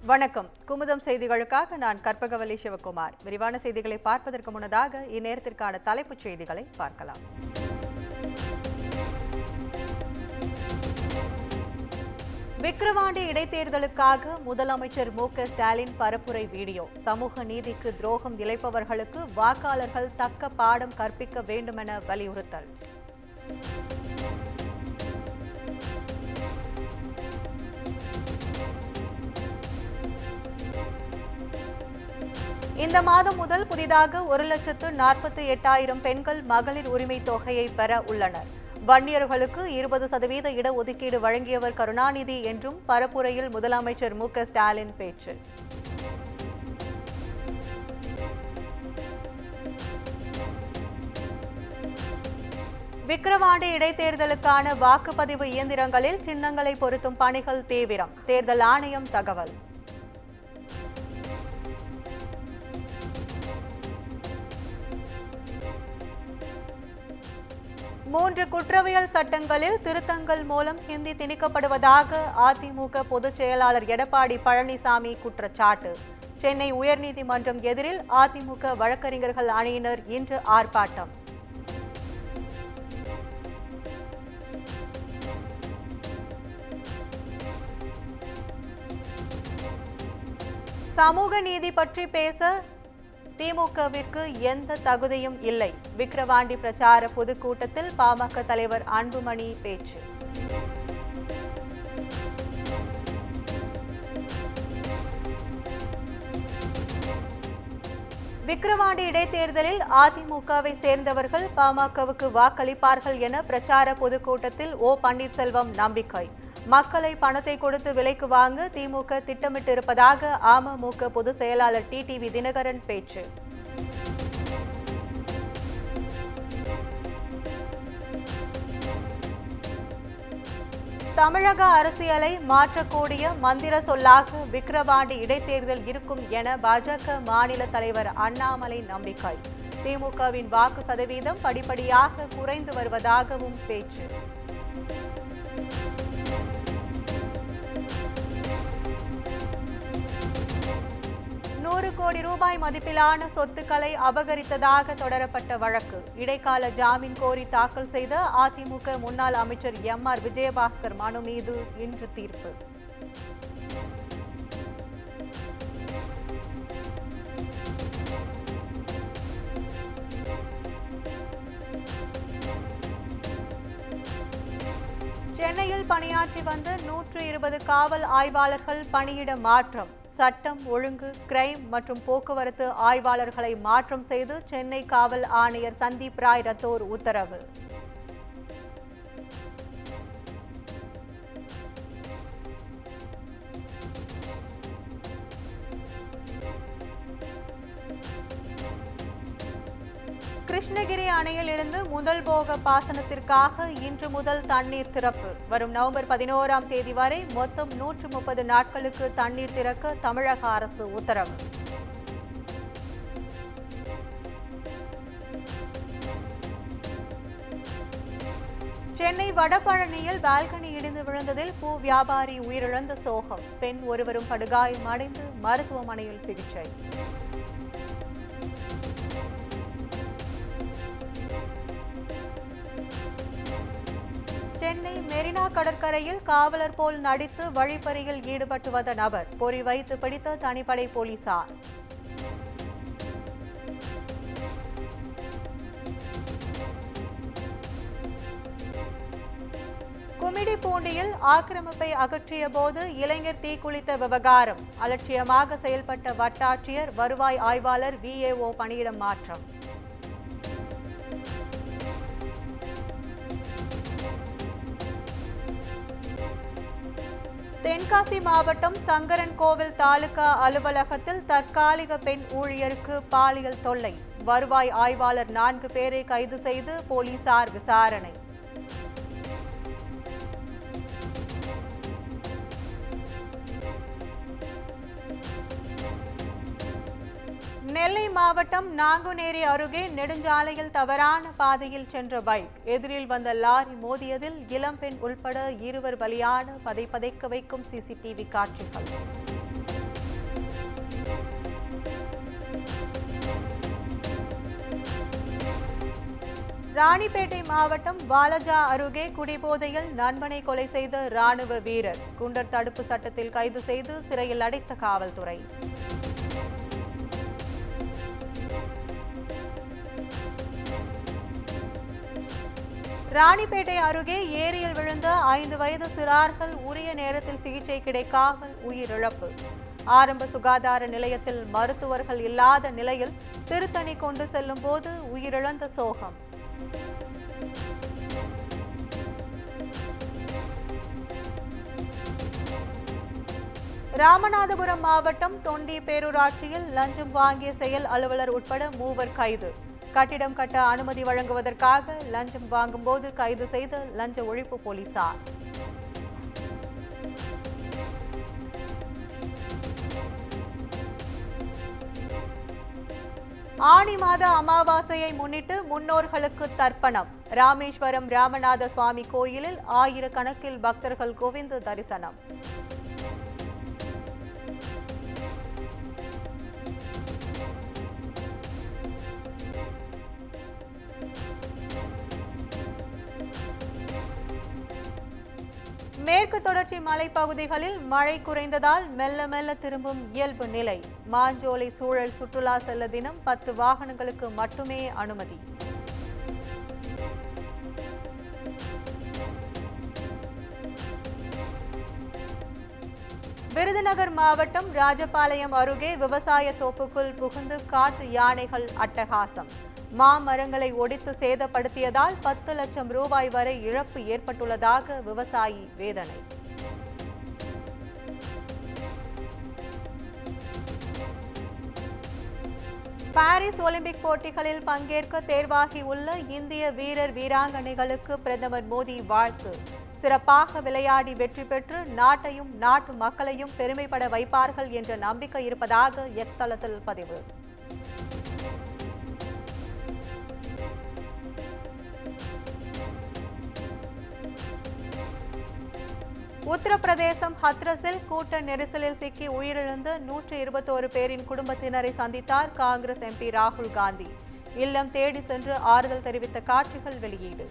வணக்கம். குமுதம் செய்திகளுக்காக நான் கற்பகவல்லி சிவகுமார். விரிவான செய்திகளை பார்ப்பதற்கு முன்னதாக இந்நேரத்திற்கான தலைப்புச் செய்திகளை பார்க்கலாம். விக்கிரவாண்டி இடைத்தேர்தலுக்காக முதலமைச்சர் மு.க.ஸ்டாலின் பரப்புரை வீடியோ. சமூக நீதிக்கு துரோகம் இழைப்பவர்களுக்கு வாக்காளர்கள் தக்க பாடம் கற்பிக்க வேண்டுமென வலியுறுத்தல். இந்த மாதம் முதல் புதிதாக 1,48,000 பெண்கள் மகளிர் உரிமை தொகையை பெற உள்ளனர். வன்னியர்களுக்கு 20% இடஒதுக்கீடு வழங்கியவர் கருணாநிதி என்றும் பரப்புரையில் முதலமைச்சர் மு.க.ஸ்டாலின் பேச்சு. விக்கிரவாண்டி இடைத்தேர்தலுக்கான வாக்குப்பதிவு இயந்திரங்களில் சின்னங்களை பொருத்தும் பணிகள் தீவிரம். தேர்தல் ஆணையம் தகவல். மூன்று குற்றவியல் சட்டங்களில் திருத்தங்கள் மூலம் ஹிந்தி திணிக்கப்படுவதாக அதிமுக பொதுச் செயலாளர் எடப்பாடி பழனிசாமி குற்றச்சாட்டு. சென்னை உயர்நீதிமன்றம் எதிரில் அதிமுக வழக்கறிஞர்கள் அணியினர் இன்று ஆர்ப்பாட்டம். சமூக நீதி பற்றி பேச திமுகவிற்கு எந்த தகுதியும் இல்லை. விக்கிரவாண்டி பிரச்சார பொதுக்கூட்டத்தில் பாமக தலைவர் அன்புமணி பேச்சு. விக்கிரவாண்டி இடைத்தேர்தலில் அதிமுகவை சேர்ந்தவர்கள் பாமகவுக்கு வாக்களிப்பார்கள் என பிரச்சார பொதுக்கூட்டத்தில் ஓ பன்னீர்செல்வம் நம்பிக்கை. மக்களை பணத்தை கொடுத்து விலைக்கு வாங்க திமுக திட்டமிட்டிருப்பதாக அமமுக பொதுச் செயலாளர் டிடிவி தினகரன் பேச்சு. தமிழக அரசியலை மாற்றக்கூடிய மந்திர சொல்லாக விக்கிரவாண்டி இடைத்தேர்தல் இருக்கும் என பாஜக மாநில தலைவர் அண்ணாமலை நம்பிக்கை. திமுகவின் வாக்கு சதவீதம் படிப்படியாக குறைந்து வருவதாகவும் பேச்சு. 100 கோடி ரூபாய் மதிப்பிலான சொத்துக்களை அபகரித்ததாக தொடரப்பட்ட வழக்கு. இடைக்கால ஜாமீன் கோரி தாக்கல் செய்த அதிமுக முன்னாள் அமைச்சர் எம்.ஆர். விஜயபாஸ்கர் மனு மீது இன்று தீர்ப்பு. சென்னையில் பணியாற்றி வந்த 120 காவல் ஆய்வாளர்கள் பணியிட மாற்றம். சட்டம் ஒழுங்கு, கிரைம் மற்றும் போக்குவரத்து ஆய்வாளர்களை மாற்றம் செய்து சென்னை காவல் ஆணையர் சந்தீப் ராய் ரத்தோர் உத்தரவு. கிருஷ்ணகிரி அணையில் இருந்து முதல் போக பாசனத்திற்காக இன்று முதல் தண்ணீர் திறப்பு. வரும் நவம்பர் 11ஆம் தேதி வரை மொத்தம் 130 நாட்களுக்கு தண்ணீர் திறக்க தமிழக அரசு உத்தரவு. சென்னை வடபழனியில் பால்கனி இடிந்து விழுந்ததில் பூ வியாபாரி உயிரிழந்த சோகம். பெண் ஒருவரும் படுகாயமடைந்து மருத்துவமனையில் சிகிச்சை. சென்னை மெரினா கடற்கரையில் காவலர் போல் நடித்து வழிப்பறியில் ஈடுபட்டு வந்த நபர் பொறி வைத்து பிடித்த தனிப்படை போலீசார். கும்மிடிப்பூண்டியில் ஆக்கிரமிப்பை அகற்றிய போது இளைஞர் தீக்குளித்த விவகாரம். அலட்சியமாக செயல்பட்ட வட்டாட்சியர், வருவாய் ஆய்வாளர், விஏஓ பணியிடம் மாற்றம். தென்காசி மாவட்டம் சங்கரன் கோவில் தாலுகா அலுவலகத்தில் தற்காலிக பெண் ஊழியருக்கு பாலியல் தொல்லை. வருவாய் ஆய்வாளர் 4 பேரை கைது செய்து போலீசார் விசாரணை. நெல்லை மாவட்டம் நாங்குநேரி அருகே நெடுஞ்சாலையில் தவறான பாதையில் சென்ற பைக் எதிரில் வந்த லாரி மோதியதில் இளம்பெண் உள்பட 2 பலியான பதைக்க வைக்கும் சிசிடிவி காட்சிகள். ராணிப்பேட்டை மாவட்டம் வாலஜா அருகே குடிபோதையில் நண்பனை கொலை செய்த ராணுவ வீரர் குண்டர் தடுப்பு சட்டத்தில் கைது செய்து சிறையில் அடைத்த காவல்துறை. ராணிப்பேட்டை அருகே ஏரியில் விழுந்த 5 வயது சிறார்கள் உரிய நேரத்தில் சிகிச்சை கிடைக்காமல் உயிரிழப்பு. ஆரம்ப சுகாதார நிலையத்தில் மருத்துவர்கள் இல்லாத நிலையில் திருத்தணி கொண்டு செல்லும் போது உயிரிழந்த சோகம். ராமநாதபுரம் மாவட்டம் தொண்டி பேரூராட்சியில் லஞ்சம் வாங்கிய செயல் அலுவலர் உட்பட 3 கைது. கட்டிடம் கட்ட அனுமதி வழங்குவதற்காக லஞ்சம் வாங்கும்போது கைது செய்த லஞ்ச ஒழிப்பு போலீசார். ஆனி மாத அமாவாசையை முன்னிட்டு முன்னோர்களுக்கு தர்ப்பணம். ராமேஸ்வரம் ராமநாத சுவாமி கோயிலில் ஆயிரக்கணக்கில் பக்தர்கள் குவிந்து தரிசனம். மேற்கு தொடர்ச்சி மலைப்பகுதிகளில் மழை குறைந்ததால் மெல்ல மெல்ல திரும்பும் இயல்பு நிலை. மாஞ்சோலை சூழல் சுற்றுலா செல்ல தினம் 10 வாகனங்களுக்கு மட்டுமே அனுமதி. விருதுநகர் மாவட்டம் ராஜபாளையம் அருகே விவசாய தோப்புக்குள் புகுந்து காட்டு யானைகள் அட்டகாசம். மாமரங்களை ஒடித்து சேதப்படுத்தியதால் 10 லட்சம் ரூபாய் வரை இழப்பு ஏற்பட்டுள்ளதாக விவசாயி வேதனை. பாரிஸ் ஒலிம்பிக் போட்டிகளில் பங்கேற்க தேர்வாகியுள்ள இந்திய வீரர் வீராங்கனைகளுக்கு பிரதமர் மோடி வாழ்த்து. சிறப்பாக விளையாடி வெற்றி பெற்று நாட்டையும் நாட்டு மக்களையும் பெருமைப்பட வைப்பார்கள் என்ற நம்பிக்கை இருப்பதாக எக்ஸ் தளத்தில் பதிவு. உத்தரப்பிரதேசம் ஹத்ரஸில் கூட்ட நெரிசலில் சிக்கி உயிரிழந்த 121 பேரின் குடும்பத்தினரை சந்தித்தார் காங்கிரஸ் எம்பி ராகுல் காந்தி. இல்லம் தேடி சென்று ஆறுதல் தெரிவித்த காட்சிகள் வெளியீடு.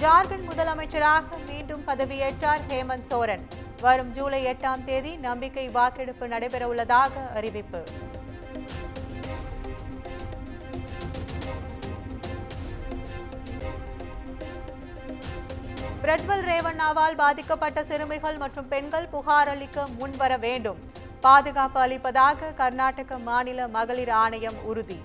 ஜார்க்கண்ட் முதலமைச்சராக மீண்டும் பதவியேற்றார் ஹேமந்த் சோரன். வரும் ஜூலை 8ஆம் தேதி நம்பிக்கை வாக்கெடுப்பு நடைபெறவுள்ளதாக அறிவிப்பு. பிரஜ்வல் ரேவண்ணாவால் பாதிக்கப்பட்ட சிறுமிகள் மற்றும் பெண்கள் புகார் அளிக்க முன்வர வேண்டும். பாதுகாப்பு அளிப்பதாக கர்நாடக மாநில மகளிர் ஆணையம் உறுதி.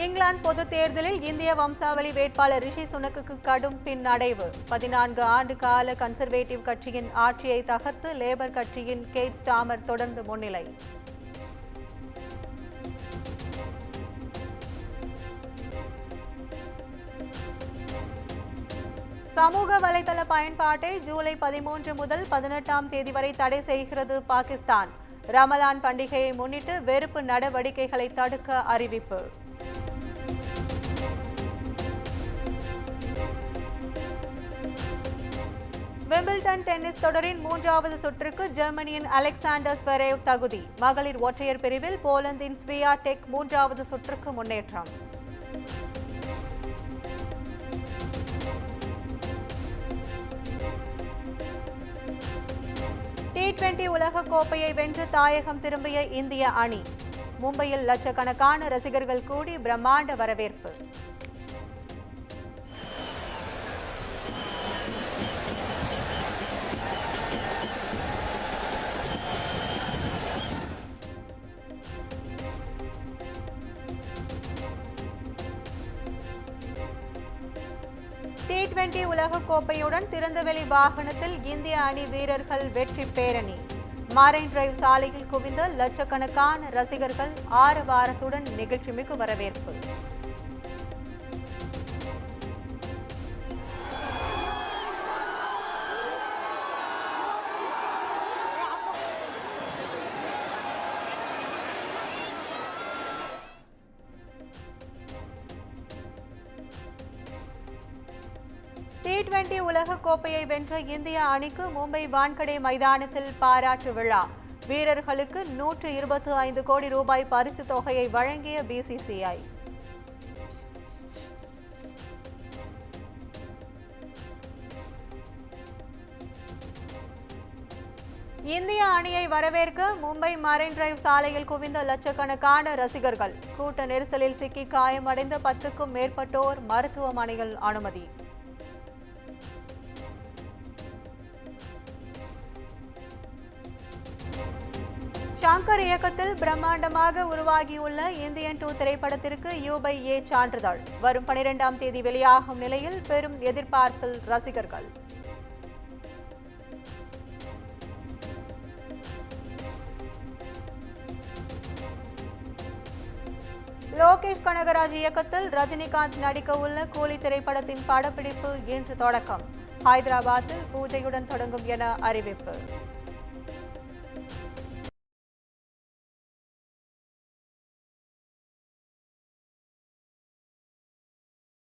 இங்கிலாந்து பொதுத் தேர்தலில் இந்திய வம்சாவளி வேட்பாளர் ரிஷி சுனக்குக்கு கடும் பின்னடைவு. 14 ஆண்டு கால கன்சர்வேட்டிவ் கட்சியின் ஆட்சியை தகர்த்து லேபர் கட்சியின் கேட் ஸ்டாமர் தொடர்ந்து முன்னிலை. சமூக வலைதள பயன்பாட்டை ஜூலை 13 முதல் 18ஆம் தேதி வரை தடை செய்கிறது பாகிஸ்தான். ரமலான் பண்டிகையை முன்னிட்டு வெறுப்பு நடவடிக்கைகளை தடுக்க அறிவிப்பு. விம்பிள்டன் டென்னிஸ் தொடரின் 3வது சுற்றுக்கு ஜெர்மனியின் அலெக்சாண்டர் ஸ்வெரேவ் தகுதி. மகளிர் ஒற்றையர் பிரிவில் போலந்தின் ஸ்வியாடெக் 3வது சுற்றுக்கு முன்னேற்றம். T20 உலக கோப்பையை வென்று தாயகம் திரும்பிய இந்திய அணி. மும்பையில் லட்சக்கணக்கான ரசிகர்கள் கூடி பிரம்மாண்ட வரவேற்பு. T20 உலக கோப்பையுடன் திறந்தவெளி வாகனத்தில் இந்திய அணி வீரர்கள் வெற்றி பேரணி. மரைன் டிரைவ் சாலையில் குவிந்த லட்சக்கணக்கான ரசிகர்கள் ஆரவாரத்துடன் நிகழ்ச்சிமிகு வரவேற்பு. T20 உலக கோப்பையை வென்ற இந்திய அணிக்கு மும்பை வான்கடே மைதானத்தில் பாராட்டு விழா. வீரர்களுக்கு 125 கோடி ரூபாய் பரிசு தொகையை வழங்கிய BCCI. இந்திய அணியை வரவேற்க மும்பை மரைன் டிரைவ் சாலையில் குவிந்த லட்சக்கணக்கான ரசிகர்கள். கூட்ட நெரிசலில் சிக்கி காயமடைந்த 10க்கும் மேற்பட்டோர் மருத்துவமனையில் அனுமதி. ஷங்கர் இயக்கத்தில் பிரம்மாண்டமாக உருவாகியுள்ள இந்தியன் 2 திரைப்படத்திற்கு U/A சான்றிதழ். வரும் 12ஆம் தேதி வெளியாகும் நிலையில் பெரும் எதிர்பார்ப்பில் ரசிகர்கள். லோகேஷ் கனகராஜ் இயக்கத்தில் ரஜினிகாந்த் நடிக்க உள்ள கூலி திரைப்படத்தின் படப்பிடிப்பு இன்று தொடக்கம். ஹைதராபாத்தில் பூஜையுடன் தொடங்கும் என அறிவிப்பு.